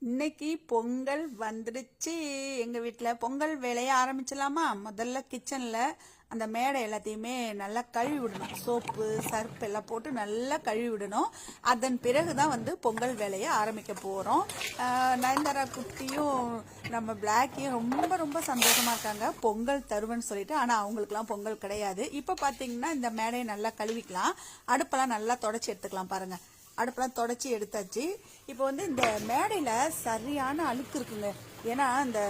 இன்னைக்கு பொங்கல் வந்துடுச்சு. எங்க வீட்டுல பொங்கல் வேலையை ஆரம்பிச்சலாமா? முதல்ல கிச்சன்ல அந்த மேடை எல்லாத்தையுமே நல்லா கழுவி விடணும். சோப்பு சர்ப் எல்லாம் போட்டு நல்லா கழுவி விடணும். அதன் பிறகுதான் வந்து பொங்கல் வேலையை ஆரம்பிக்க போறோம். நயன்தாரா குட்டியும் நம்ம பிளாக்கியும் ரொம்ப ரொம்ப சந்தோஷமா இருக்காங்க, பொங்கல் தருவேன்னு சொல்லிட்டு. ஆனா அவங்களுக்குலாம் பொங்கல் கிடையாது. இப்ப பாத்தீங்கன்னா இந்த மேடையை நல்லா கழுவிக்கலாம். அடுப்பெல்லாம் நல்லா தொடச்சி எடுத்துக்கலாம். பாருங்க, அடுப்பெல்லாம் தொடச்சி எடுத்தாச்சு. இப்போ வந்து இந்த மேடையில் சரியான அழுக்கு இருக்குங்க. ஏன்னா இந்த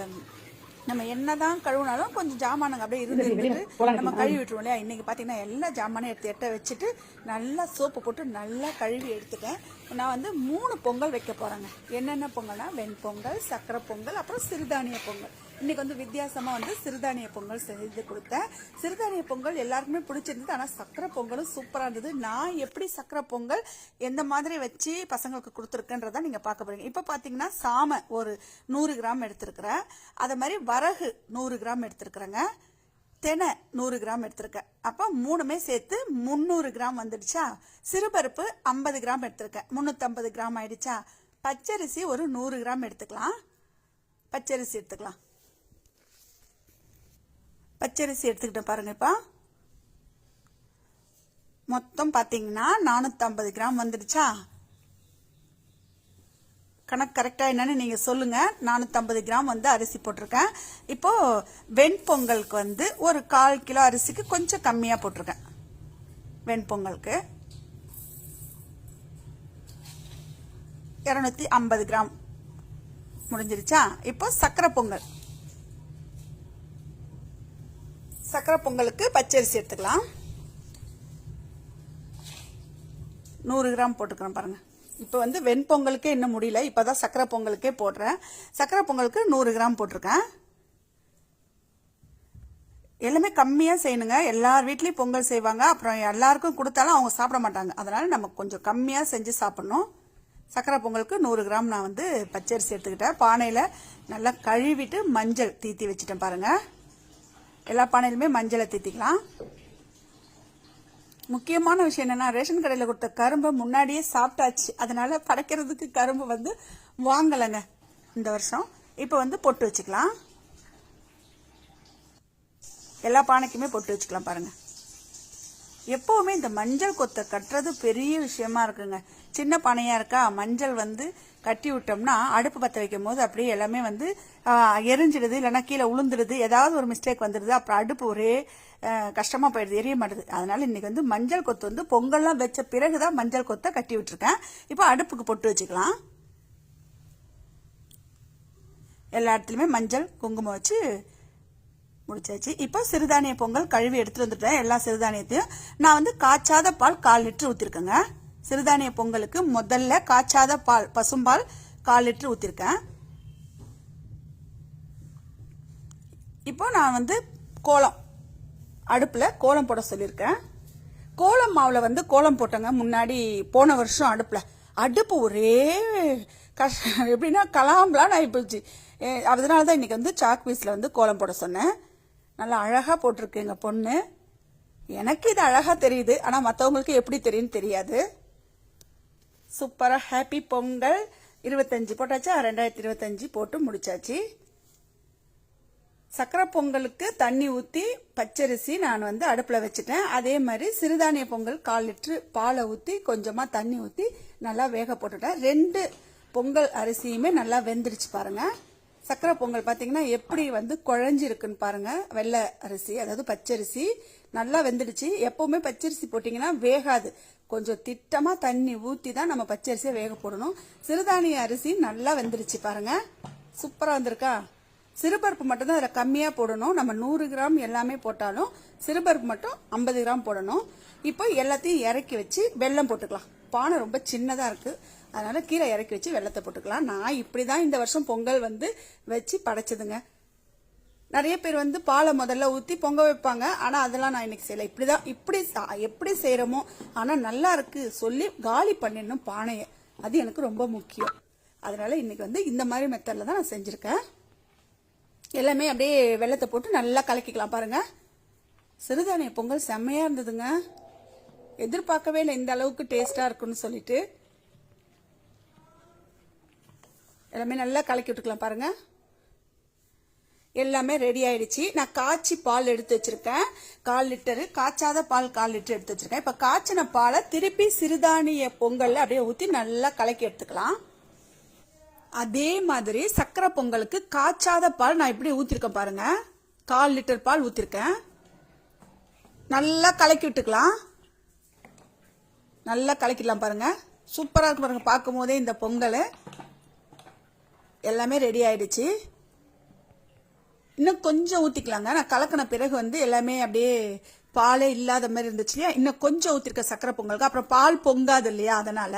நம்ம என்னதான் கழுவுனாலும் கொஞ்சம் ஜாமானுங்க அப்படியே இருந்துட்டு நம்ம கழுவி விட்டுருவோம் இல்லையா. இன்னைக்கு பார்த்தீங்கன்னா எல்லா ஜாமானும் எடுத்து எட்ட வச்சுட்டு நல்லா சோப்பு போட்டு நல்லா கழுவி எடுத்துட்டேன். நான் வந்து 3 பொங்கல் வைக்க போறேங்க. என்னென்ன பொங்கல்னா வெண்பொங்கல், சக்கரை பொங்கல், அப்புறம் சிறுதானிய பொங்கல். இன்னைக்கு வந்து வித்தியாசமா வந்து சிறுதானிய பொங்கல் செய்து கொடுத்தேன். சிறுதானிய பொங்கல் எல்லாருக்குமே பிடிச்சிருந்தது. ஆனா சக்கரை பொங்கலும் சூப்பரா இருந்தது. நான் எப்படி சக்கரை பொங்கல் எந்த மாதிரி வச்சு பசங்களுக்கு கொடுத்துருக்கேன்றத நீங்க பார்க்க போறீங்க. இப்ப பாத்தீங்கன்னா சாமை ஒரு 100 கிராம் எடுத்திருக்கிறேன். அதே மாதிரி வரகு 100 கிராம் எடுத்திருக்கிறேங்க. தெனை 100 கிராம் எடுத்திருக்கேன். அப்ப 3மே சேர்த்து 300 கிராம் வந்துடுச்சா. சிறுபருப்பு 50 கிராம் எடுத்திருக்கேன், 350 கிராம் ஆயிடுச்சா. பச்சரிசி ஒரு 100 கிராம் எடுத்துக்கலாம். பச்சரிசி எடுத்துக்கலாம். பச்சரிசி எடுத்துக்கிட்டேன் பாருங்க. இப்ப மொத்தம் பாத்தீங்கன்னா 450 கிராம் வந்துடுச்சா. கணக்கு கரெக்டா என்னன்னு நீங்க சொல்லுங்க. 450 கிராம் வந்து அரிசி போட்டிருக்கேன். இப்போ வெண்பொங்கலுக்கு வந்து ஒரு 1/4 கிலோ அரிசிக்கு கொஞ்சம் கம்மியா போட்டிருக்கேன். வெண்பொங்கலுக்கு 250 கிராம் முடிஞ்சிருச்சா. இப்போ சக்கரை பொங்கல், சக்கரை பொங்கலுக்கு பச்சரிசி எடுத்துக்கலாம். 100 கிராம் போட்டுக்கிறேன் பாருங்க. இப்போ வந்து வெண்பொங்கலுக்கே இன்னும் முடியல, இப்பதான் சக்கரை பொங்கலுக்கே போடுறேன். சக்கரை பொங்கலுக்கு 100 கிராம் போட்டிருக்கேன். எல்லாமே கம்மியா செய்யணுங்க. எல்லார் வீட்லயும் பொங்கல் செய்வாங்க, அப்புறம் எல்லாருக்கும் கொடுத்தாலும் அவங்க சாப்பிட மாட்டாங்க. அதனால நம்ம கொஞ்சம் கம்மியா செஞ்சு சாப்பிடணும். சக்கரை பொங்கலுக்கு 100 கிராம் நான் வந்து பச்சரிசி எடுத்துக்கிட்டேன். பானையில நல்லா கழுவிட்டு மஞ்சள் தீத்தி வச்சுட்டேன் பாருங்க. எல்லா பானையிலுமே மஞ்சளை தீத்திக்கலாம். முக்கியமான விஷயம் என்னன்னா, ரேஷன் கடையில் கொடுத்த கரும்பை முன்னாடியே சாப்பிட்டாச்சு. அதனால படைக்கிறதுக்கு கரும்பு வந்து வாங்கலைங்க இந்த வருஷம். இப்போ வந்து பொட்டு வச்சுக்கலாம். எல்லா பானைக்குமே பொட்டு வச்சுக்கலாம் பாருங்க. எப்பவுமே இந்த மஞ்சள் கொத்தை கட்டுறது பெரிய விஷயமா இருக்குங்க. சின்ன பானையா இருக்கா, மஞ்சள் வந்து கட்டி விட்டோம்னா அடுப்பு பற்ற வைக்கும் போது அப்படியே எல்லாமே வந்து எரிஞ்சிடுது, இல்லைன்னா கீழே உளுந்துடுது, ஏதாவது ஒரு மிஸ்டேக் வந்துடுது. அப்புறம் அடுப்பு ஒரே கஷ்டமா போயிடுது, எரிய மாட்டுது. அதனால இன்னைக்கு வந்து மஞ்சள் கொத்து வந்து பொங்கல்லாம் வச்ச பிறகுதான் மஞ்சள் கொத்தை கட்டி விட்டுருக்கேன். இப்போ அடுப்புக்கு பொட்டு வச்சுக்கலாம். எல்லா இடத்துலயுமே மஞ்சள் குங்குமம் வச்சு முடிச்சாச்சு. இப்போ சிறுதானிய பொங்கல் கழுவி எடுத்துட்டு வந்துட்டேன். எல்லா சிறுதானியத்தையும் நான் வந்து காய்ச்சாத பால் 1/4 லிட்டர் ஊத்திருக்கேங்க. சிறுதானிய பொங்கலுக்கு முதல்ல காய்ச்சாத பால், பசும்பால் 1/4 லிட்டர் ஊத்திருக்கேன். இப்போ நான் வந்து கோலம், அடுப்புல கோலம் போட சொல்லியிருக்கேன். கோலம் மாவுல வந்து கோலம் போட்டங்க முன்னாடி போன வருஷம். அடுப்பு ஒரே எப்படின்னா கலாம்பலாம் ஆகி போச்சு. அதனாலதான் இன்னைக்கு வந்து சாக் பீஸ்ல வந்து கோலம் போட சொன்னேன். நல்லா அழகா போட்டிருக்கு எங்க பொண்ணு. எனக்கு இது அழகா தெரியுது, ஆனா மத்தவங்களுக்கு எப்படி தெரியும் தெரியாது. சூப்பரா ஹாப்பி பொங்கல். 25 போட்டாச்சா. 2025 போட்டு முடிச்சாச்சு. சக்கரை பொங்கலுக்கு தண்ணி ஊத்தி பச்சரிசி நான் வந்து அடுப்புல வச்சுட்டேன். அதே மாதிரி சிறுதானிய பொங்கல் 1/4 லிட்டர் பாலை ஊத்தி கொஞ்சமா தண்ணி ஊத்தி நல்லா வேக போட்டுட்டேன். 2 பொங்கல் அரிசியுமே நல்லா வெந்துருச்சு பாருங்க. சக்கரை பொங்கல் பாத்தீங்கன்னா எப்படி வந்து குழஞ்சிருக்குன்னு பாருங்க. வெள்ளை அரிசி, அதாவது பச்சரிசி நல்லா வெந்துடுச்சு. எப்பவுமே பச்சரிசி போட்டீங்கன்னா வேகாது, கொஞ்சம் திட்டமா தண்ணி ஊத்தி தான் நம்ம பச்சரிசியை வேக போடணும். சிறுதானிய அரிசி நல்லா வெந்துடுச்சு பாருங்க. சூப்பரா வந்திருக்கா. சிறுபருப்பு மட்டும் தான் அதில் கம்மியா போடணும். நம்ம 100 கிராம் எல்லாமே போட்டாலும் சிறுபருப்பு மட்டும் 50 கிராம் போடணும். இப்போ எல்லாத்தையும் இறக்கி வச்சு வெல்லம் போட்டுக்கலாம். பானை ரொம்ப சின்னதா இருக்கு, அதனால கீழே இறக்கி வச்சு வெள்ளத்தை போட்டுக்கலாம். நான் இப்படிதான் இந்த வருஷம் பொங்கல் வந்து வச்சு படைச்சதுங்க. நிறைய பேர் வந்து பாலை முதல்ல ஊத்தி பொங்க வைப்பாங்க, ஆனா அதெல்லாம் நான் இன்னைக்கு செய்யல. எப்படி செய்யறோமோ, ஆனா நல்லா இருக்கு சொல்லி காலி பண்ணிடணும் பானைய. அது எனக்கு ரொம்ப முக்கியம். அதனால இன்னைக்கு வந்து இந்த மாதிரி மெத்தட்ல தான் நான் செஞ்சிருக்கேன். எல்லாமே அப்படியே வெள்ளத்தை போட்டு நல்லா கலக்கிக்கலாம் பாருங்க. சிறுதானிய பொங்கல் செம்மையா இருந்ததுங்க. எதிர்பார்க்கவே இல்லை இந்த அளவுக்கு டேஸ்டா இருக்குன்னு சொல்லிட்டு. எல்லாமே நல்லா கலக்கி விட்டுக்கலாம் பாருங்க. எல்லாமே ரெடி ஆயிடுச்சு. நான் காய்ச்சி பால் எடுத்து வச்சிருக்கேன் 1/4 லிட்டரு, காய்ச்சாத பால் 1/4 லிட்டர் எடுத்து வச்சிருக்கேன். இப்ப காய்ச்சின பாலை திருப்பி சிறுதானிய பொங்கல்ல அப்படியே ஊத்தி நல்லா கலக்கி எடுத்துக்கலாம். அதே மாதிரி சக்கரை பொங்கலுக்கு காய்ச்சாத பால் நான் இப்படி ஊத்திருக்கேன் பாருங்க. 1/4 லிட்டர் பால் ஊத்திருக்கேன். நல்லா கலக்கி விட்டுக்கலாம். நல்லா கலக்கிடலாம் பாருங்க. சூப்பரா இருக்கு பாருங்க. பார்க்கும் போதே இந்த பொங்கல் எல்லாமே ரெடி ஆயிடுச்சு. இன்னும் கொஞ்சம் ஊத்திக்கலாங்க. நான் கலக்கின பிறகு எல்லாமே அப்படியே பாலே இல்லாத மாதிரி இருந்துச்சு இல்லையா, இன்னும் கொஞ்சம் ஊத்திருக்க சக்கரை பொங்கலுக்கு. அப்புறம் பால் பொங்காது இல்லையா, அதனால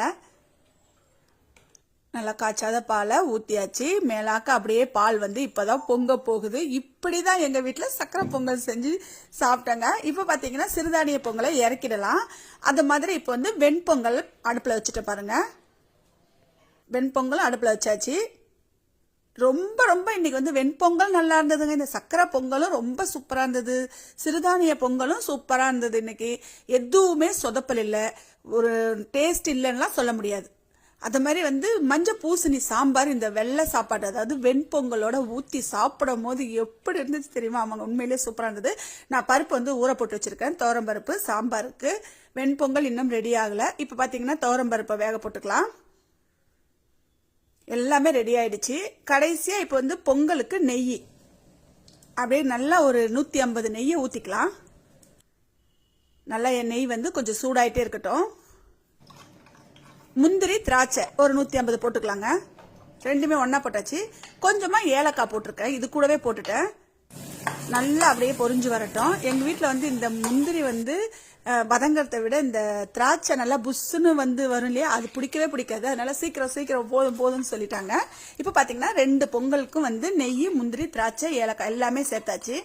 நல்லா காய்ச்சாத பாலை ஊத்தியாச்சு. மேலாக்க அப்படியே பால் இப்பதான் பொங்க போகுது. இப்படிதான் எங்க வீட்டுல சக்கரை பொங்கல் செஞ்சு சாப்பிட்டாங்க. இப்ப பாத்தீங்கன்னா சிறுதானிய பொங்கலை இறக்கிடலாம். அந்த மாதிரி இப்ப வெண்பொங்கல் அடுப்புல வச்சுட்டு பாருங்க. வெண்பொங்கல் அடுப்புல வச்சாச்சு. ரொம்ப ரொம்ப இன்னைக்கு வெண்பொங்கல் நல்லா இருந்ததுங்க. இந்த சக்கரை பொங்கலும் ரொம்ப சூப்பரா இருந்தது. சிறுதானிய பொங்கலும் சூப்பரா இருந்தது. இன்னைக்கு எதுவுமே சொதப்பல் இல்லை, ஒரு டேஸ்ட் இல்லைன்னா சொல்ல முடியாது. அது மாதிரி மஞ்சள் பூசணி சாம்பார் இந்த வெள்ளை சாப்பாடு, அதாவது வெண்பொங்கலோட ஊத்தி சாப்பிடும் போது எப்படி இருந்துச்சு தெரியுமா? அவங்க உண்மையிலேயே சூப்பரா இருந்தது. நான் பருப்பு ஊற போட்டு வச்சிருக்கேன், துவரம் பருப்பு சாம்பாருக்கு. வெண்பொங்கல் இன்னும் ரெடி ஆகல. இப்ப பாத்தீங்கன்னா துவரம் பருப்பை வேக போட்டுக்கலாம். எல்லாமே ரெடி ஆயிடுச்சு. கடைசியா இப்ப பொங்கலுக்கு நெய் அப்படியே நல்லா ஒரு 150 நெய்யை ஊத்திக்கலாம். நல்லா நெய் கொஞ்சம் சூடாயிட்டே இருக்கட்டும். முந்திரி திராட்சை ஒரு 150 போட்டுக்கலாங்க. ரெண்டுமே ஒன்னா போட்டாச்சு. கொஞ்சமா ஏலக்காய் போட்டிருக்கேன், இது கூடவே போட்டுட்டேன். நல்லா அப்படியே பொரிஞ்சு வரட்டும். எங்க வீட்டுல இந்த முந்திரி வதங்கறதை விட இந்த திராட்சை நல்லா புஷ்ஷுன்னு வரும் இல்லையா, அது பிடிக்கவே பிடிக்காது. அதனால சீக்கிரம் போதும்னு சொல்லிட்டாங்க. இப்ப பாத்தீங்கன்னா 2 பொங்கலுக்கும் நெய், முந்திரி, திராட்சை, ஏலக்காய் எல்லாமே சேர்த்தாச்சு.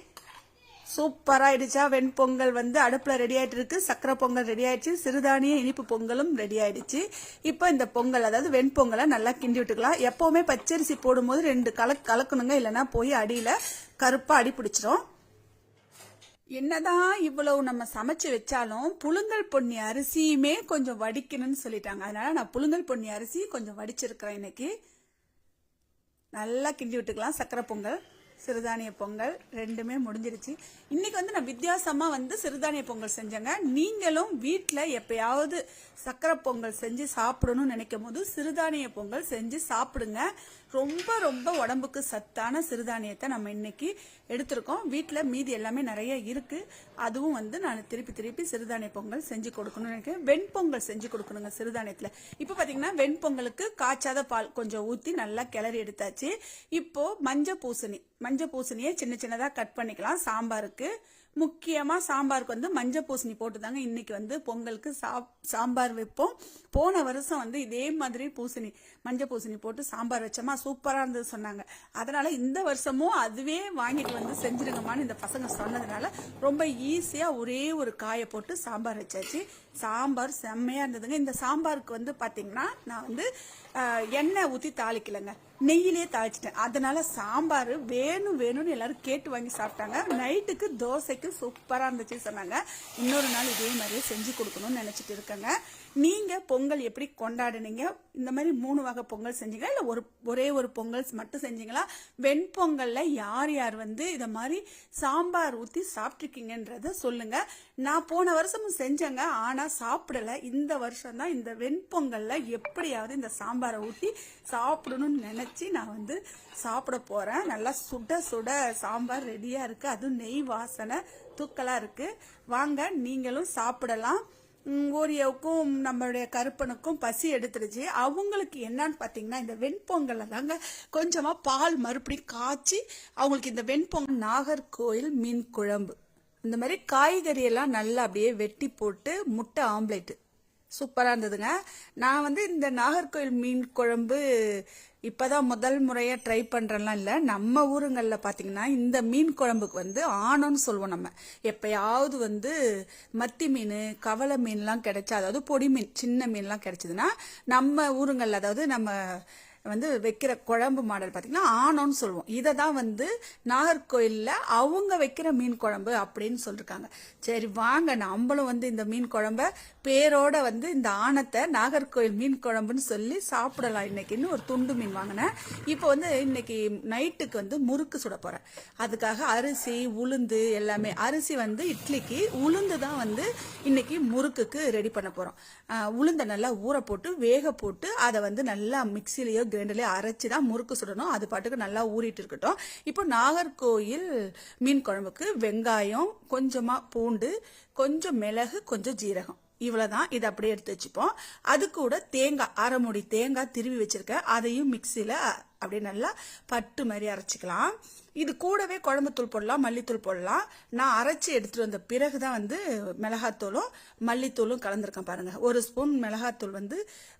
சூப்பரா ஆயிடுச்சா? வெண்பொங்கல் அடுப்புல ரெடி ஆயிட்டு இருக்கு. சக்கரை பொங்கல் ரெடி ஆயிடுச்சு. சிறுதானிய இனிப்பு பொங்கலும் ரெடி ஆயிடுச்சு. இப்போ இந்த பொங்கல், அதாவது வெண்பொங்கலை நல்லா கிண்டி விட்டுக்கலாம். எப்பவுமே பச்சரிசி போடும்போது 2 கலக்கணுங்க, இல்லைன்னா போய் அடியில கருப்பா அடி பிடிச்சிரும். என்னதான் இவ்வளவு நம்ம சமைச்சு வச்சாலும் புழுங்கல் பொன்னி அரிசியுமே கொஞ்சம் வடிக்கணும்னு சொல்லிட்டாங்க. அதனால நான் புழுங்கல் பொன்னி அரிசி கொஞ்சம் வடிச்சிருக்கிறேன். இன்னைக்கு நல்லா கிண்டி விட்டுக்கலாம். சக்கரை பொங்கல், சிறுதானிய பொங்கல் ரெண்டுமே முடிஞ்சிருச்சு. இன்னைக்கு நான் வித்தியாசமா சிறுதானிய பொங்கல் செஞ்சேங்க. நீங்களும் வீட்டுல எப்பயாவது சக்கரை பொங்கல் செஞ்சு சாப்பிடணும்னு நினைக்கும் போது சிறுதானிய பொங்கல் செஞ்சு சாப்பிடுங்க. ரொம்ப ரொம்ப உடம்புக்கு சத்தான சிறுதானியத்தை நம்ம இன்னைக்கு எடுத்திருக்கோம். வீட்டுல மீதி எல்லாமே நிறைய இருக்கு. அதுவும் நான் திருப்பி சிறுதானிய பொங்கல் செஞ்சு கொடுக்கணும்னு நினைக்கிறேன். வெண்பொங்கல் செஞ்சு கொடுக்கணுங்க சிறுதானியத்துல. இப்ப பாத்தீங்கன்னா வெண்பொங்கலுக்கு காய்ச்சாத பால் கொஞ்சம் ஊத்தி நல்லா கிளறி எடுத்தாச்சு. இப்போ மஞ்சள் பூசணியை சின்ன சின்னதா கட் பண்ணிக்கலாம். சாம்பாருக்கு முக்கியமா சாம்பாருக்கு மஞ்சள் பூசணி போட்டுதாங்க இன்னைக்கு பொங்கலுக்கு சாம்பார் வைப்போம். போன வருஷம் இதே மாதிரி மஞ்சள் பூசணி போட்டு சாம்பார் வச்சோமா, சூப்பரா இருந்தது சொன்னாங்க. அதனால இந்த வருஷமும் அதுவே வாங்கிட்டு செஞ்சிருங்கம்மான்னு இந்த பசங்க சொன்னதுனால ரொம்ப ஈஸியா ஒரே ஒரு காயை போட்டு சாம்பார் வச்சாச்சு. சாம்பார் செம்மையா இருந்ததுங்க. இந்த சாம்பாருக்கு பாத்தீங்கன்னா நான் எண்ணெய் ஊத்தி தாளிக்கலங்க, நெய்யிலேயே தாளிச்சிட்டேன். அதனால சாம்பார் வேணும்னு எல்லாரும் கேட்டு வாங்கி சாப்பிட்டாங்க. நைட்டுக்கு தோசைக்கு சூப்பரா இருந்துச்சு சொன்னாங்க. இன்னொரு நாள் இதே மாதிரியே செஞ்சு கொடுக்கணும்னு நினைச்சிட்டு இருக்கேங்க. நீங்க பொங்கல் எப்படி கொண்டாடுனீங்க? இந்த மாதிரி 3 வகை பொங்கல் செஞ்சீங்களா, இல்ல ஒரே ஒரு பொங்கல் மட்டும் செஞ்சீங்களா? வெண்பொங்கல்ல யார் இத மாதிரி சாம்பார் ஊத்தி சாப்பிட்டுருக்கீங்கன்றத சொல்லுங்க. நான் போன வருஷமும் செஞ்சேங்க, ஆனா சாப்பிடல. இந்த வருஷம் தான் இந்த வெண்பொங்கல்ல எப்படியாவது இந்த சாம்பாரை ஊத்தி சாப்பிடணும்னு நினைச்சு நான் சாப்பிட போறேன். நல்லா சுட சுட சாம்பார் ரெடியா இருக்கு. அதுவும் நெய் வாசனை தூக்கலா இருக்கு. வாங்க நீங்களும் சாப்பிடலாம். ஓரியாவுக்கும் நம்மளுடைய கருப்பனுக்கும் பசி எடுத்துருச்சு. அவங்களுக்கு என்னன்னு பாத்தீங்கன்னா இந்த வெண்பொங்கல்ல தாங்க கொஞ்சமா பால் மறுபடியும் காய்ச்சி அவங்களுக்கு இந்த வெண்பொங்கல் நாகர்கோயில் மீன் குழம்பு, இந்த மாதிரி காய்கறி எல்லாம் நல்லா அப்படியே வெட்டி போட்டு முட்டை ஆம்லேட் சூப்பரா இருந்ததுங்க. நான் இந்த நாகர்கோயில் மீன் குழம்பு இப்பதான் முதல் முறையா ட்ரை பண்றேன்லாம் இல்ல. நம்ம ஊருங்கள்ல பாத்தீங்கன்னா இந்த மீன் குழம்புக்கு ஆனோன்னு சொல்லுவோம். நம்ம எப்பயாவது மத்தி மீன், கவலை மீன்லாம் கிடைச்சா, அதாவது பொடி மீன், சின்ன மீன்லாம் கிடைச்சதுன்னா நம்ம ஊருங்கள்ல, அதாவது நம்ம வந்து வைக்கிற குழம்பு மாடல் பார்த்தீங்கன்னா ஆனோன்னு சொல்லுவோம். இதை தான் வந்து நாகர்கோயிலில் அவங்க வைக்கிற மீன் குழம்பு அப்படின்னு சொல்லியிருக்காங்க. சரி வாங்க நம்மளும் வந்து இந்த மீன் குழம்ப பேரோட வந்து இந்த ஆனத்தை நாகர்கோயில் மீன் குழம்புன்னு சொல்லி சாப்பிடலாம். இன்னைக்குன்னு ஒரு துண்டு மீன் வாங்கினேன். இப்போ வந்து இன்னைக்கு நைட்டுக்கு வந்து முறுக்கு சுட போகிறேன். அதுக்காக அரிசி உளுந்து எல்லாமே, அரிசி வந்து இட்லிக்கு, உளுந்து தான் வந்து இன்னைக்கு முறுக்குக்கு ரெடி பண்ண போகிறோம். உளுந்தை நல்லா ஊற போட்டு வேக போட்டு அதை வந்து நல்லா மிக்சிலேயோ கிரைண்டர்லேயோ அரைச்சி தான் முறுக்கு சுடணும். அது பாட்டுக்கு நல்லா ஊறிட்டு இருக்கட்டும். இப்போ நாகர்கோயில் மீன் குழம்புக்கு வெங்காயம், கொஞ்சமாக பூண்டு, கொஞ்சம் மிளகு, கொஞ்சம் ஜீரகம், இவ்வளவுதான். இதை அப்படியே எடுத்து வச்சுப்போம். அது கூட தேங்காய், அரை மூடி தேங்காய் திருவி வச்சிருக்கேன். அதையும் மிக்சியில் அப்படியே நல்லா பட்டு மாதிரி அரைச்சிக்கலாம். இது கூடவே குழம்புத்தூள் போடலாம், மல்லித்தூள் போடலாம். நான் அரைச்சி எடுத்துட்டு வந்த பிறகுதான் வந்து மிளகாத்தூளும் மல்லித்தூளும் கலந்துருக்கேன் பாருங்க. 1 ஸ்பூன் மிளகாத்தூள் வந்து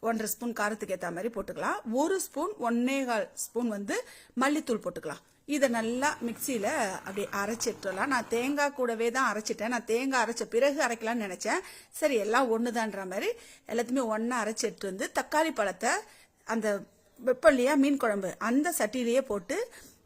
1.5 ஸ்பூன் காரத்துக்கு ஏற்ற மாதிரி போட்டுக்கலாம். 1 ஸ்பூன் 1.25 ஸ்பூன் வந்து மல்லித்தூள் போட்டுக்கலாம். இதை நல்லா மிக்சியில் அப்படியே அரைச்சி எடுத்துடலாம். நான் தேங்காய் கூடவே தான் அரைச்சிட்டேன். நான் தேங்காய் அரைச்ச பிறகு அரைக்கலாம்னு நினச்சேன். சரி எல்லாம் ஒன்றுதான்ற மாதிரி எல்லாத்தையுமே ஒன்றா அரைச்சி எடுத்து வந்து தக்காளி பழத்தை அந்த வெப்பம் இல்லையா மீன் குழம்பு அந்த சட்டியிலேயே போட்டு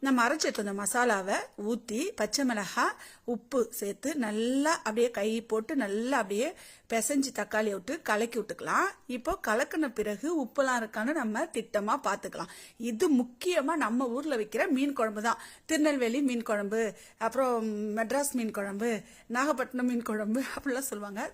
நம்ம அரைச்சிட்டு வந்த மசாலாவை ஊற்றி பச்சை மிளகாய் உப்பு சேர்த்து நல்லா அப்படியே கை போட்டு நல்லா அப்படியே பிசைஞ்சு தக்காளி விட்டு கலக்கி விட்டுக்கலாம். இப்போ கலக்கின பிறகு உப்புலாம் இருக்கான்னு நம்ம திட்டமாக பார்த்துக்கலாம். இது முக்கியமாக நம்ம ஊரில் வைக்கிற மீன் குழம்பு தான். திருநெல்வேலி மீன் குழம்பு, அப்புறம் மெட்ராஸ் மீன் குழம்பு, நாகப்பட்டினம் மீன் குழம்பு அப்படிலாம் சொல்லுவாங்க.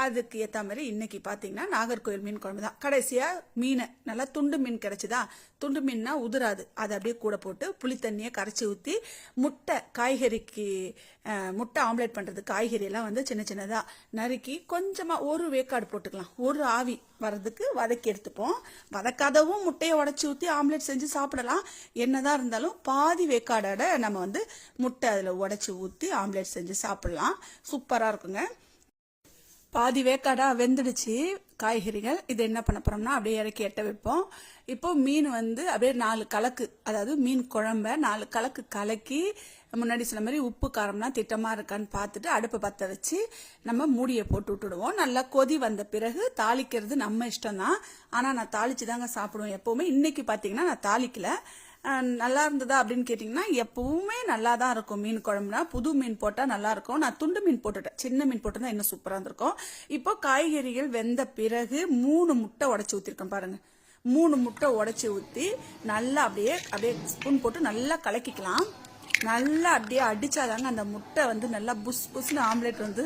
அதுக்கு ஏற்ற மாதிரி இன்னைக்கு பார்த்தீங்கன்னா நாகர்கோயில் மீன் குழம்பு தான். கடைசியாக மீனை நல்லா துண்டு மீன் கிடைச்சிதா, துண்டு மீன்னா உதிராது, அதை அப்படியே கூட போட்டு புளி தண்ணியை கரைச்சி ஊற்றி முட்டை, காய்கறிக்கு முட்டை ஆம்லேட் பண்ணுறதுக்கு காய்கறியெல்லாம் வந்து சின்ன சின்னதாக நறுக்கி கொஞ்சமாக ஒரு வேக்காடு போட்டுக்கலாம். ஒரு ஆவி வர்றதுக்கு வதக்கி எடுத்துப்போம். வதக்காதவும் முட்டையை உடச்சி ஊற்றி ஆம்லேட் செஞ்சு சாப்பிடலாம். என்னதான் இருந்தாலும் பாதி வேக்காடோட நம்ம வந்து முட்டை அதில் உடச்சி ஊற்றி ஆம்லேட் செஞ்சு சாப்பிடலாம். சூப்பராக இருக்குங்க. பாதி வேக்காடா வெந்துடுச்சு காய்கறிகள். இது என்ன பண்ண போறோம்னா அப்படியே இறக்கி எட்ட வைப்போம். இப்போ மீன் வந்து அப்படியே 4 கலக்கு, அதாவது மீன் குழம்ப 4 கலக்கு கலக்கி முன்னாடி சொன்ன மாதிரி உப்பு காரம்லாம் திட்டமா இருக்கான்னு பார்த்துட்டு அடுப்பை பற்ற வச்சு நம்ம மூடியை போட்டு விட்டுடுவோம். நல்லா கொதி வந்த பிறகு தாளிக்கிறது நம்ம இஷ்டம் தான். ஆனால் நான் தாளிச்சு தாங்க சாப்பிடுவேன் எப்பவுமே. இன்னைக்கு பார்த்தீங்கன்னா நான் தாளிக்கல. நல்லா இருந்ததா அப்படின்னு கேட்டிங்கன்னா எப்பவுமே நல்லா தான் இருக்கும். மீன் குழம்புனா புது மீன் போட்டால் நல்லா இருக்கும். நான் துண்டு மீன் போட்டுட்டேன், சின்ன மீன் போட்டு தான் இன்னும் சூப்பராக இருந்திருக்கும். இப்போ காய்கறிகள் வெந்த பிறகு 3 முட்டை உடச்சி ஊற்றிருக்கேன் பாருங்க. 3 முட்டை உடச்சி ஊற்றி நல்லா அப்படியே ஸ்பூன் போட்டு நல்லா கலக்கிக்கலாம். நல்லா அப்படியே அடிச்சாதாங்க அந்த முட்டை வந்து நல்லா புஸ் புஸ்னு ஆம்லேட் வந்து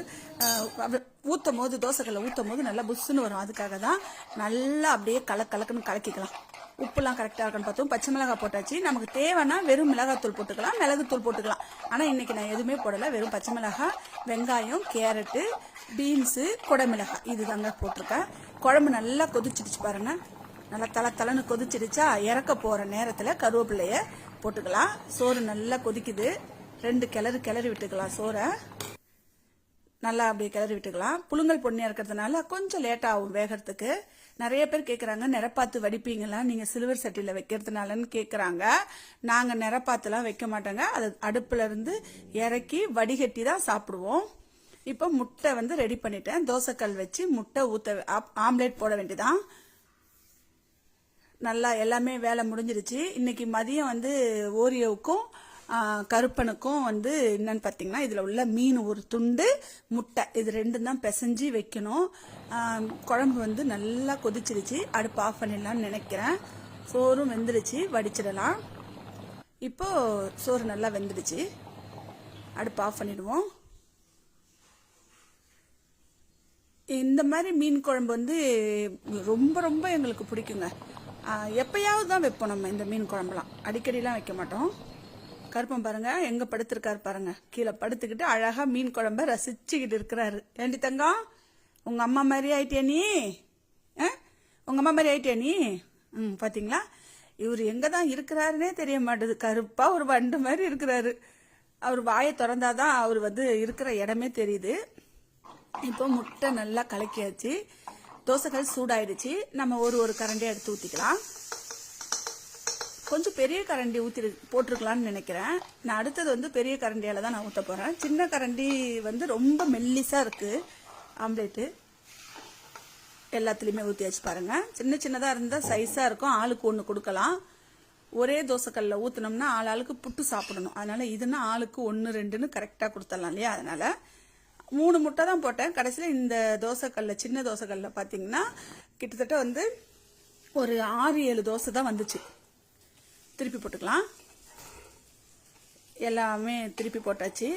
ஊற்றும் போது, தோசைக்கல்ல ஊற்றும் போது நல்லா புஷ்ஷுன்னு வரும். அதுக்காக தான் நல்லா அப்படியே கலக்குன்னு கலக்கிக்கலாம். உப்புலாம் கரெக்டாக இருக்குன்னு பார்த்தோம். பச்சை மிளகாய் போட்டாச்சு. நமக்கு தேவைன்னா வெறும் மிளகாத்தூள் போட்டுக்கலாம், மிளகுத்தூள் போட்டுக்கலாம். ஆனால் இன்னைக்கு நான் எதுவுமே போடலை. வெறும் பச்சை மிளகாய், வெங்காயம், கேரட்டு, பீன்ஸு, குடமிளகாய் இது தாங்க போட்டிருக்கேன். குழம்பு நல்லா கொதிச்சிடுச்சு பாருங்க. நல்லா தலைன்னு கொதிச்சிடுச்சா, இறக்க போகிற நேரத்தில் கருவேப்பிலைய போட்டுக்கலாம். சோறு நல்லா கொதிக்குது. 2 கிளறி விட்டுக்கலாம். சோறை நல்லா அப்படியே கிளறி விட்டுக்கலாம். புழுங்கல் பொன்னியாக இருக்கிறதுனால கொஞ்சம் லேட் ஆகும் வேகிறதுக்கு. நிறைய பேர் கேட்குறாங்க நிறப்பாத்து வடிப்பீங்களா நீங்கள் சில்வர் சட்டியில் வைக்கிறதுனாலன்னு கேட்குறாங்க. நாங்கள் நிறப்பாத்துலாம் வைக்க மாட்டோங்க. அது அடுப்புல இருந்து இறக்கி வடிகட்டி தான் சாப்பிடுவோம். இப்போ முட்டை வந்து ரெடி பண்ணிட்டேன். தோசைக்கல் வச்சு முட்டை ஆம்லேட் போட வேண்டியதான். நல்லா எல்லாமே வேலை முடிஞ்சிருச்சு. இன்னைக்கு மதியம் வந்து ஓரியோவுக்கும் கருப்பனுக்கும் வந்து என்னன்னு பார்த்தீங்கன்னா இதில் உள்ள மீன் ஒரு துண்டு, முட்டை, இது 2 தான் பிசைஞ்சு வைக்கணும். குழம்பு வந்து நல்லா கொதிச்சிருச்சு. அடுப்பு ஆஃப் பண்ணிடலாம்னு நினைக்கிறேன். சோறும் வெந்துடுச்சு, வடிச்சிடலாம். இப்போ சோறு நல்லா வெந்துடுச்சு, அடுப்பு ஆஃப் பண்ணிடுவோம். இந்த மாதிரி மீன் குழம்பு வந்து ரொம்ப ரொம்ப எங்களுக்கு பிடிக்குங்க. எப்பயாவது தான் வைப்போம் நம்ம இந்த மீன் குழம்புலாம், அடிக்கடிலாம் வைக்க மாட்டோம். கருப்பன் பாருங்க எங்க படுத்திருக்காரு பாருங்க. கீழே படுத்துக்கிட்டு அழகா மீன் குழம்ப ரசிச்சுக்கிட்டு இருக்கிறாரு. ஏண்டி தங்கம், உங்க அம்மா மாதிரி ஆயிட்டியா நீ? உங்க அம்மா மாதிரி ஆயிட்டியா நீ? பாத்தீங்களா, இவர் எங்க தான் இருக்கிறாருன்னே தெரிய மாட்டேது. கருப்பா ஒரு வண்டு மாதிரி இருக்கிறாரு. அவர் வாயை திறந்தாதான் அவர் வந்து இருக்கிற இடமே தெரியுது. இப்போ முட்டை நல்லா கலக்கியாச்சு. தோசைகள் சூடாயிடுச்சு. நம்ம ஒரு கரண்டியை எடுத்து ஊற்றிக்கலாம். கொஞ்சம் பெரிய கரண்டி போட்டிருக்கலான்னு நினைக்கிறேன். நான் அடுத்தது வந்து பெரிய கரண்டியால் தான் நான் ஊற்ற போகிறேன். சின்ன கரண்டி வந்து ரொம்ப மெல்லிஸாக இருக்குது ஆம்லேட்டு. எல்லாத்துலேயுமே ஊற்றி வச்சு பாருங்கள். சின்ன சின்னதாக இருந்தால் சைஸாக இருக்கும், ஆளுக்கு ஒன்று கொடுக்கலாம். ஒரே தோசைக்கல்லில் ஊற்றினோம்னா ஆளுக்கு புட்டு சாப்பிடணும். அதனால் இதுன்னா ஆளுக்கு 1 2ன்னு கரெக்டாக கொடுத்துடலாம் இல்லையா. அதனால் 3 முட்டை தான் போட்டேன். கடைசியில் இந்த தோசைக்கல்லில், சின்ன தோசைக்கல்லில் பார்த்தீங்கன்னா கிட்டத்தட்ட வந்து ஒரு 6 7 தோசை தான் வந்துச்சு. திருப்பி போட்டுக்கலாம். எல்லாமே திருப்பி போட்டாச்சு.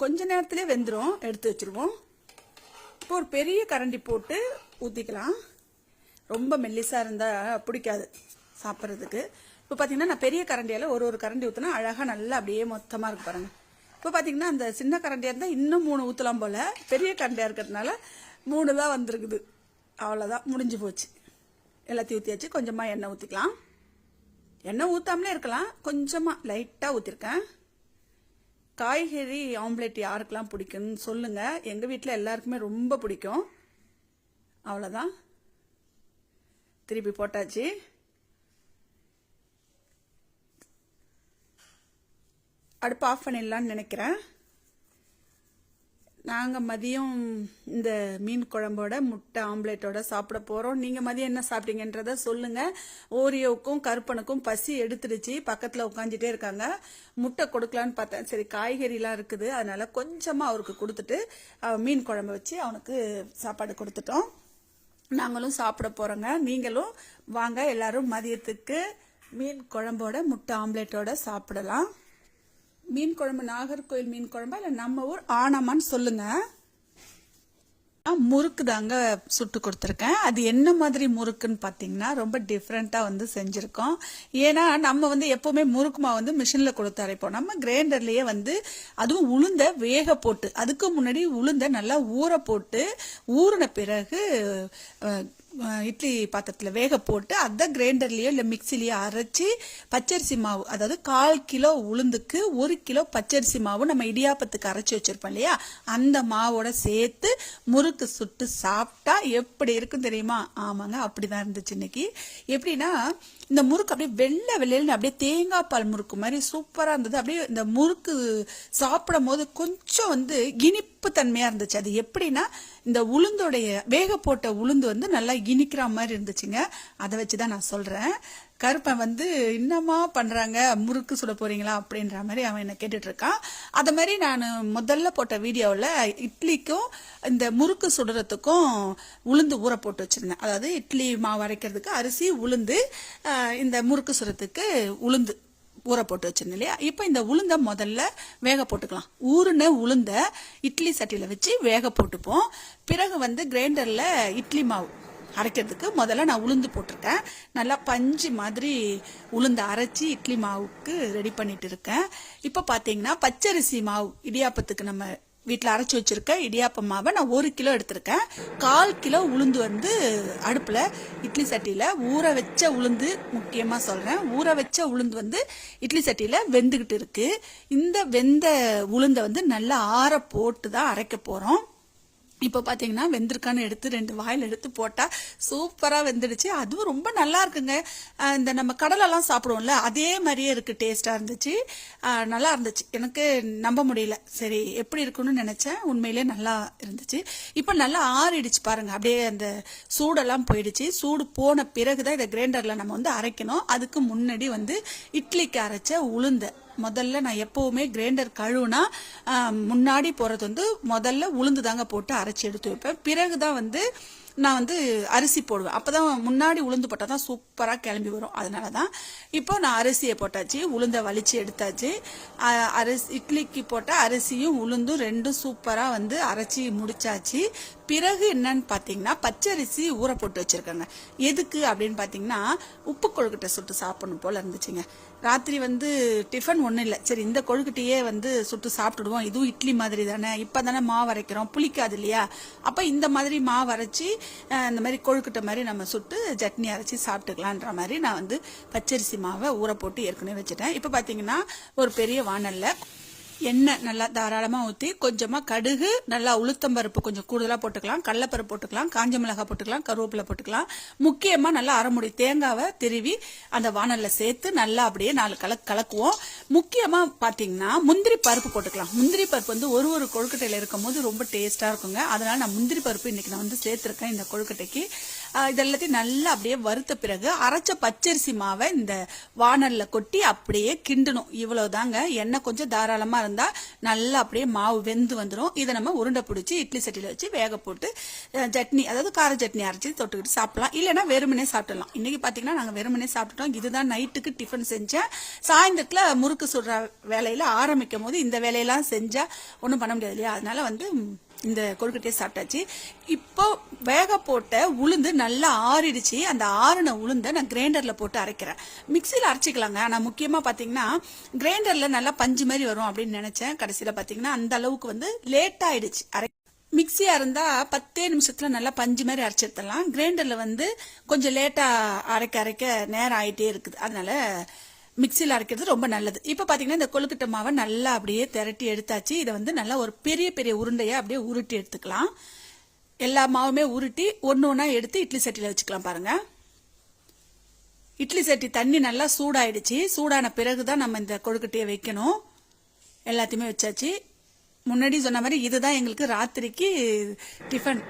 கொஞ்ச நேரத்துலேயே வெந்துடும், எடுத்து வச்சுருவோம். இப்போ ஒரு பெரிய கரண்டி போட்டு ஊற்றிக்கலாம். ரொம்ப மெல்லிசாக இருந்தால் பிடிக்காது சாப்பிட்றதுக்கு. இப்போ பார்த்தீங்கன்னா நான் பெரிய கரண்டியால் ஒரு கரண்டி ஊற்றினா அழகாக நல்லா அப்படியே மொத்தமாக இருக்கு பாருங்கள். இப்போ பார்த்தீங்கன்னா அந்த சின்ன கரண்டியாக இருந்தால் இன்னும் 3 ஊற்றலாம் போல். பெரிய கரண்டியாக இருக்கிறதுனால 3 தான் வந்திருக்குது. அவ்வளோதான், முடிஞ்சு போச்சு. எல்லாத்தையும் ஊற்றியாச்சு. கொஞ்சமாக எண்ணெய் ஊற்றிக்கலாம். எண்ணெய் ஊற்றாமலே இருக்கலாம், கொஞ்சமாக லைட்டாக ஊற்றிருக்கேன். காய்கறி ஆம்லேட் யாருக்கெல்லாம் பிடிக்குன்னு சொல்லுங்கள். எங்கள் வீட்டில் எல்லாருக்குமே ரொம்ப பிடிக்கும். அவ்வளோதான், திருப்பி போட்டாச்சு. அடுப்பு ஆஃப் பண்ணிடலான்னு நினைக்கிறேன். நாங்கள் மதியம் இந்த மீன் குழம்போட முட்டை ஆம்லேட்டோட சாப்பிட போகிறோம். நீங்கள் மதியம் என்ன சாப்பிட்டீங்கன்றத சொல்லுங்கள். ஓரியோவுக்கும் கருப்பனுக்கும் பசி எடுத்துடுச்சு, பக்கத்தில் உட்காந்துட்டே இருக்காங்க. முட்டை கொடுக்கலான்னு பார்த்தேன். சரி, காய்கறிலாம் இருக்குது, அதனால் கொஞ்சமாக அவருக்கு கொடுத்துட்டு மீன் குழம்பு வச்சு அவனுக்கு சாப்பாடு கொடுத்துட்டோம். நாங்களும் சாப்பிட போகிறோங்க. நீங்களும் வாங்க, எல்லாரும் மதியத்துக்கு மீன் குழம்போட முட்டை ஆம்லேட்டோட சாப்பிடலாம். மீன் குழம்பு நாகர்கோவில் மீன் குழம்பா இல்லை நம்ம ஊர் ஆனமான்னு சொல்லுங்க. முறுக்கு தாங்க சுட்டு கொடுத்துருக்கேன். அது என்ன மாதிரி முறுக்குன்னு பார்த்தீங்கன்னா ரொம்ப டிஃப்ரெண்ட்டாக வந்து செஞ்சுருக்கோம். ஏன்னா நம்ம வந்து எப்போவுமே முறுக்கு மாவு வந்து மிஷினில் கொடுத்து அரைப்போம். நம்ம கிரைண்டர்லேயே வந்து அதுவும் உளுந்த வேக போட்டு, அதுக்கு முன்னாடி உளுந்த நல்லா ஊற போட்டு, ஊறின பிறகு இட்லி பாத்திரத்தில் வேக போட்டு அதை கிரைண்டர்லேயோ இல்லை மிக்சிலேயோ அரைச்சி பச்சரிசி மாவு, அதாவது 1/4 கிலோ உளுந்துக்கு 1 கிலோ பச்சரிசி மாவு நம்ம இடியாப்பத்துக்கு அரைச்சி வச்சிருப்போம் இல்லையா, அந்த மாவோட சேர்த்து முறுக்கு சுட்டு சாப்பிட்டா எப்படி இருக்கும் தெரியுமா? ஆமாங்க, அப்படிதான் இருந்துச்சு இன்னைக்கு. எப்படின்னா இந்த முறுக்கு அப்படியே வெள்ளை வெள்ளைன்னு அப்படியே தேங்காய் பால் முறுக்கு மாதிரி சூப்பராக இருந்தது. அப்படியே இந்த முறுக்கு சாப்பிடும் போது கொஞ்சம் வந்து இனிப்பு தன்மையாக இருந்துச்சு. அது எப்படின்னா இந்த உளுந்தோடைய வேக போட்ட உளுந்து வந்து நல்லா இனிக்கிற மாதிரி இருந்துச்சுங்க. அதை வச்சு தான் நான் சொல்கிறேன். கருப்பன் வந்து என்னமா பண்ணுறாங்க, முறுக்கு சுட போகிறீங்களா அப்படின்ற மாதிரி அவன் என்ன கேட்டுட்டு இருக்கான். அதை மாதிரி நான் முதல்ல போட்ட வீடியோவில் இட்லிக்கும் இந்த முறுக்கு சுடுறதுக்கும் உளுந்து ஊற போட்டு வச்சுருந்தேன். அதாவது இட்லி மாவு அரைக்கிறதுக்கு அரிசி, உளுந்து, இந்த முறுக்கு சுடுறதுக்கு உளுந்து ஊற போட்டு வச்சிருந்தேன் இல்லையா. இப்போ இந்த உளுந்த முதல்ல வேக போட்டுக்கலாம். ஊறுன உளுந்த இட்லி சட்டியில் வச்சு வேக போட்டுப்போம். பிறகு வந்து கிரைண்டரில் இட்லி மாவு அரைக்கிறதுக்கு முதல்ல நான் உளுந்து போட்டிருக்கேன். நல்லா பஞ்சு மாதிரி உளுந்து அரைச்சி இட்லி மாவுக்கு ரெடி பண்ணிட்டு இருக்கேன். இப்போ பார்த்தீங்கன்னா பச்சரிசி மாவு இடியாப்பத்துக்கு நம்ம வீட்டில் அரைச்சி வச்சிருக்க இடியாப்ப மாவை நான் 1 கிலோ எடுத்திருக்கேன். 1/4 கிலோ உளுந்து வந்து அடுப்பில் இட்லி சட்டியில் ஊற வச்ச உளுந்து, முக்கியமாக சொல்கிறேன், ஊற வச்ச உளுந்து வந்து இட்லி சட்டியில் வெந்துக்கிட்டு இருக்கு. இந்த வெந்த உளுந்தை வந்து நல்லா ஆற போட்டு தான் அரைக்க போகிறோம். இப்போ பார்த்தீங்கன்னா வெந்திருக்கான்னு எடுத்து 2 வாயில் எடுத்து போட்டால் சூப்பராக வெந்துடுச்சு. அதுவும் ரொம்ப நல்லா இருக்குங்க. இந்த நம்ம கடலெல்லாம் சாப்பிடுவோம்ல, அதே மாதிரியே இருக்குது. டேஸ்ட்டாக இருந்துச்சு, நல்லா இருந்துச்சு. எனக்கு நம்ப முடியல. சரி, எப்படி இருக்குன்னு நினச்சேன். உண்மையிலே நல்லா இருந்துச்சு. இப்போ நல்லா ஆறிடுச்சு பாருங்கள். அப்படியே அந்த சூடெல்லாம் போயிடுச்சு. சூடு போன பிறகு தான் இதை கிரைண்டரில் நம்ம வந்து அரைக்கணும். அதுக்கு முன்னாடி வந்து இட்லிக்கு அரைச்ச உளுந்தை முதல்ல நான் எப்போவுமே கிரைண்டர் கழுவுனா முன்னாடி போகிறது வந்து முதல்ல உளுந்து தாங்க போட்டு அரைச்சி எடுத்து வைப்பேன். பிறகு தான் வந்து நான் வந்து அரிசி போடுவேன். அப்போ தான் முன்னாடி உளுந்து போட்டால் தான் சூப்பராக கிளம்பி வரும். அதனால தான் இப்போ நான் அரிசியை போட்டாச்சு, உளுந்தை வலிச்சு எடுத்தாச்சு. அரிசி இட்லிக்கு போட்ட அரிசியும் உளுந்தும் 2ம் சூப்பராக வந்து அரைச்சி முடிச்சாச்சு. பிறகு என்னன்னு பார்த்தீங்கன்னா பச்சரிசி ஊற போட்டு வச்சுருக்காங்க. எதுக்கு அப்படின்னு பார்த்தீங்கன்னா உப்பு கொழுக்கட்டை சுட்டு சாப்பிடணும் போல் இருந்துச்சுங்க. ராத்திரி வந்து டிஃபன் ஒன்றும் இல்லை, சரி இந்த கொழுக்கட்டையே வந்து சுட்டு சாப்பிட்டுடுவோம், இதுவும் இட்லி மாதிரி தானே, இப்போ தானே மாவு அரைக்கிறோம், புளிக்காது இல்லையா. அப்போ இந்த மாதிரி மாவு அரைச்சி இந்த மாதிரி கொழுக்கட்டை மாதிரி நம்ம சுட்டு சட்னி அரைச்சி சாப்பிட்டுக்கலான்ற மாதிரி நான் வந்து பச்சரிசி மாவை ஊற போட்டு ஏற்கனவே வச்சுட்டேன். இப்போ பார்த்தீங்கன்னா ஒரு பெரிய வாணல்ல எண்ணெய் நல்லா தாராளமாக ஊற்றி கொஞ்சமாக கடுகு, நல்லா உளுத்தம்பருப்பு கொஞ்சம் கூடுதலாக போட்டுக்கலாம், கடலைப்பருப்பு போட்டுக்கலாம், காஞ்ச மிளகாய் போட்டுக்கலாம், கருவேப்பிலை போட்டுக்கலாம். முக்கியமாக நல்லா அரைமுடி தேங்காவை திருவி அந்த வானலில் சேர்த்து நல்லா அப்படியே 4 கலக்குவோம். முக்கியமாக பார்த்தீங்கன்னா முந்திரி பருப்பு போட்டுக்கலாம். முந்திரி பருப்பு வந்து ஒரு கொழுக்கட்டையில் இருக்கும் போது ரொம்ப டேஸ்ட்டாக இருக்குங்க. அதனால நான் முந்திரி பருப்பு இன்னைக்கு நான் வந்து சேர்த்துருக்கேன் இந்த கொழுக்கட்டைக்கு. இதெல்லாத்தையும் நல்லா அப்படியே வறுத்த பிறகு அரைச்ச பச்சரிசி மாவை இந்த வானல்ல கொட்டி அப்படியே கிண்டணும். இவ்வளவுதாங்க. எண்ணெய் கொஞ்சம் தாராளமா இருந்தா நல்லா அப்படியே மாவு வெந்து வந்துடும். இதை நம்ம உருண்டை பிடிச்சி இட்லி சட்டியில வச்சு வேக போட்டு சட்னி, அதாவது கார சட்னி அரைச்சி தொட்டுக்கிட்டு சாப்பிடலாம். இல்லைன்னா வெறுமனே சாப்பிடலாம். இன்னைக்கு பாத்தீங்கன்னா நாங்க வெறுமனே சாப்பிட்டுட்டோம். இதுதான் நைட்டுக்கு டிஃபன் செஞ்சேன். சாயந்தரத்துல முறுக்கு சுடுற வேலையில ஆரம்பிக்கும் போது இந்த வேலையெல்லாம் செஞ்சா ஒன்றும் பண்ண முடியாது இல்லையா? அதனால வந்து இந்த கொழுக்கட்டையை சாப்பிட்டாச்சு. இப்போ வேக போட்ட உளுந்து நல்லா ஆறிடுச்சு. அந்த ஆறின உளுந்தை நான் கிரைண்டர்ல போட்டு அரைக்கிறேன். மிக்சியில் அரைச்சிக்கலாங்க. ஆனால் முக்கியமா பாத்தீங்கன்னா கிரைண்டர்ல நல்லா பஞ்சு மாதிரி வரும் அப்படின்னு நினைச்சேன். கடைசியில பாத்தீங்கன்னா அந்த அளவுக்கு வந்து லேட் ஆயிடுச்சு. மிக்சியா இருந்தா 10 நிமிஷத்துல நல்லா பஞ்சு மாதிரி அரைச்சிடலாம். கிரைண்டர்ல வந்து கொஞ்சம் லேட்டா அரைக்க நேரம் ஆயிட்டே இருக்குது. அதனால மிக்சியில் அரைக்கிறது ரொம்ப நல்லது. இப்போ பார்த்தீங்கன்னா இந்த கொழுக்கட்டை மாவை நல்லா அப்படியே திரட்டி எடுத்தாச்சு. இதை வந்து நல்லா ஒரு பெரிய உருண்டையை அப்படியே உருட்டி எடுத்துக்கலாம். எல்லா மாவுமே உருட்டி ஒன்று எடுத்து இட்லி சட்டியில் வச்சுக்கலாம். பாருங்க, இட்லி சட்டி தண்ணி நல்லா சூடாயிடுச்சு. சூடான பிறகுதான் நம்ம இந்த கொழுக்கட்டையை வைக்கணும். எல்லாத்தையுமே வச்சாச்சு. முன்னாடி சொன்ன மாதிரி இதுதான் எங்களுக்கு ராத்திரிக்கு டிஃபன்.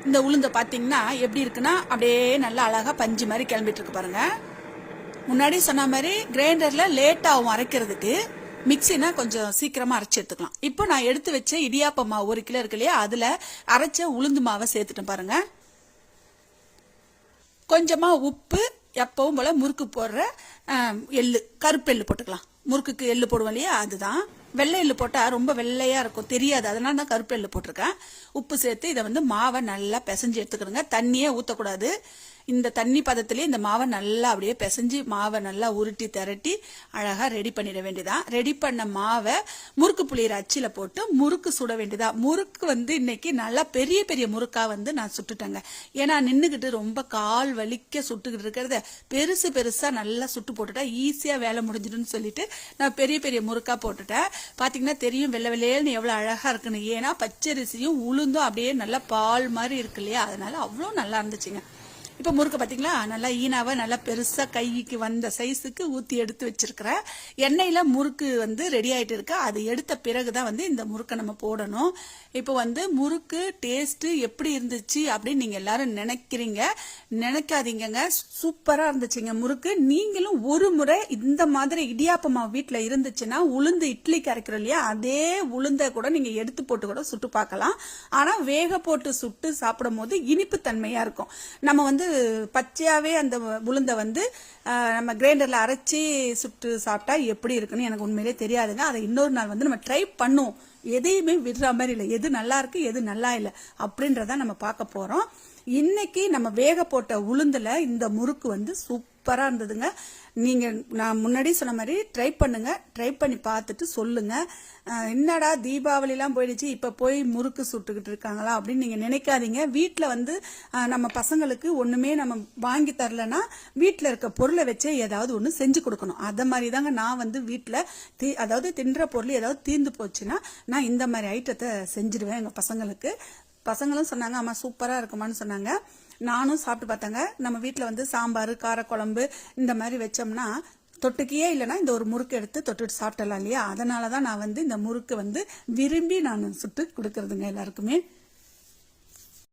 இந்த உளுந்தை பார்த்தீங்கன்னா எப்படி இருக்குன்னா அப்படியே நல்லா அழகா பஞ்சு மாதிரி கிளம்பிட்டு இருக்கு பாருங்க. முன்னாடி சொன்ன மாதிரி கிரைண்டர்ல லேட் ஆகும் அரைக்கிறதுக்கு, மிக்சினா கொஞ்சம் சீக்கிரமா அரைச்சி எடுத்துக்கலாம். இப்போ நான் எடுத்து வச்ச இடியாப்ப மாவு 1 கிலோ இருக்கு இல்லையா, அதுல அரைச்ச உளுந்து மாவை சேர்த்துட்டேன் பாருங்க. கொஞ்சமா உப்பு, எப்பவும் போல முறுக்கு போடுற எள்ளு, கருப்பு எள்ளு போட்டுக்கலாம். முறுக்குக்கு எள்ளு போடுவோம் இல்லையா, அதுதான். வெள்ளை எள்ளு போட்டா ரொம்ப வெள்ளையா இருக்கும், தெரியாது. அதனால தான் கருப்பு எள்ளு போட்டிருக்கேன். உப்பு சேர்த்து இதை வந்து மாவை நல்லா பிசைஞ்சு எடுத்துக்கிடுங்க. தண்ணியே ஊற்றக்கூடாது. இந்த தண்ணி பதத்திலே இந்த மாவை நல்லா அப்படியே பிசைஞ்சு மாவை நல்லா உருட்டி திரட்டி அழகா ரெடி பண்ணிட வேண்டியதான். ரெடி பண்ண மாவை முறுக்கு புளியிற அச்சில போட்டு முறுக்கு சுட வேண்டியதா. முறுக்கு வந்து இன்னைக்கு நல்லா பெரிய முறுக்கா வந்து நான் சுட்டுட்டேங்க. ஏன்னா நின்னுகிட்டு ரொம்ப கால் வலிக்க சுட்டுக்கிட்டு இருக்கிறத பெருசா நல்லா சுட்டு போட்டுட்டா ஈஸியா வேலை முடிஞ்சிடும்னு சொல்லிட்டு நான் பெரிய முறுக்கா போட்டுட்டேன். பாத்தீங்கன்னா தெரியும் வெள்ளை வெள்ளையன்னு எவ்வளவு அழகா இருக்குன்னு. ஏன்னா பச்சரிசியும் உளுந்தும் அப்படியே நல்லா பால் மாதிரி இருக்கு இல்லையா, அதனால அவ்வளோ நல்லா இருந்துச்சுங்க. இப்போ முறுக்கு பார்த்தீங்களா, நல்லா ஈனாவை நல்லா பெருசாக கைக்கு வந்த சைஸுக்கு ஊற்றி எடுத்து வச்சிருக்கிறேன். எண்ணெயில் முறுக்கு வந்து ரெடி ஆகிட்டு இருக்கு. அது எடுத்த பிறகு தான் வந்து இந்த முறுக்கை நம்ம போடணும். இப்போ வந்து முறுக்கு டேஸ்ட்டு எப்படி இருந்துச்சு அப்படின்னு நீங்கள் எல்லாரும் நினைக்காதீங்க. சூப்பராக இருந்துச்சுங்க முறுக்கு. நீங்களும் ஒரு முறை இந்த மாதிரி இடியாப்பமா வீட்டில் இருந்துச்சுன்னா உளுந்து இட்லிக்கு அரைக்கிறோம் இல்லையா, அதே உளுந்தை கூட நீங்கள் எடுத்து போட்டு கூட சுட்டு பார்க்கலாம். ஆனால் வேக போட்டு சுட்டு சாப்பிடும் போது இனிப்பு தன்மையாக இருக்கும். நம்ம வந்து பச்சையாவே அந்த உளுந்தை வந்து நம்ம கிரைண்டர்ல அரைச்சி சுட்டு சாப்பிட்டா எப்படி இருக்குன்னு எனக்கு உண்மையிலே தெரியாதுங்க. அதை இன்னொரு நாள் வந்து நம்ம ட்ரை பண்ணுவோம். எதையுமே விடுற மாதிரி இல்லை, எது நல்லா இருக்கு எது நல்லா இல்லை அப்படின்றத நம்ம பார்க்க போறோம். இன்னைக்கு நம்ம வேக போட்ட உளுந்துல இந்த முறுக்கு வந்து சூப்பரா இருந்ததுங்க. நீங்க நான் முன்னாடி சொன்ன மாதிரி ட்ரை பண்ணுங்க. ட்ரை பண்ணி பார்த்துட்டு சொல்லுங்க. என்னடா தீபாவளி எல்லாம் போயிடுச்சு, இப்ப போய் முறுக்கு சுட்டுக்கிட்டு இருக்காங்களா அப்படின்னு நீங்க நினைக்காதீங்க. வீட்டுல வந்து நம்ம பசங்களுக்கு ஒண்ணுமே நம்ம வாங்கி தரலன்னா வீட்டுல இருக்க பொருளை வச்சே ஏதாவது ஒண்ணு செஞ்சு கொடுக்கணும். அத மாதிரி தாங்க நான் வந்து வீட்டுல அதாவது தின்ற பொருள் ஏதாவது தீர்ந்து போச்சுன்னா நான் இந்த மாதிரி ஐட்டத்தை செஞ்சிடுவேன் எங்க பசங்களுக்கு. பசங்களும் சொன்னாங்க அம்மா சூப்பரா இருக்குமான்னு சொன்னாங்க. நானும் சாப்பிட்டு பார்த்தாங்க. நம்ம வீட்டில் வந்து சாம்பார், காரக்குழம்பு இந்த மாதிரி வச்சோம்னா தொட்டுக்கையே இல்லைன்னா இந்த ஒரு முறுக்கு எடுத்து தொட்டுட்டு சாப்பிடலாம் இல்லையா. அதனால தான் நான் வந்து இந்த முறுக்கு வந்து விரும்பி நான் சுட்டு கொடுக்கறதுங்க எல்லாருக்குமே.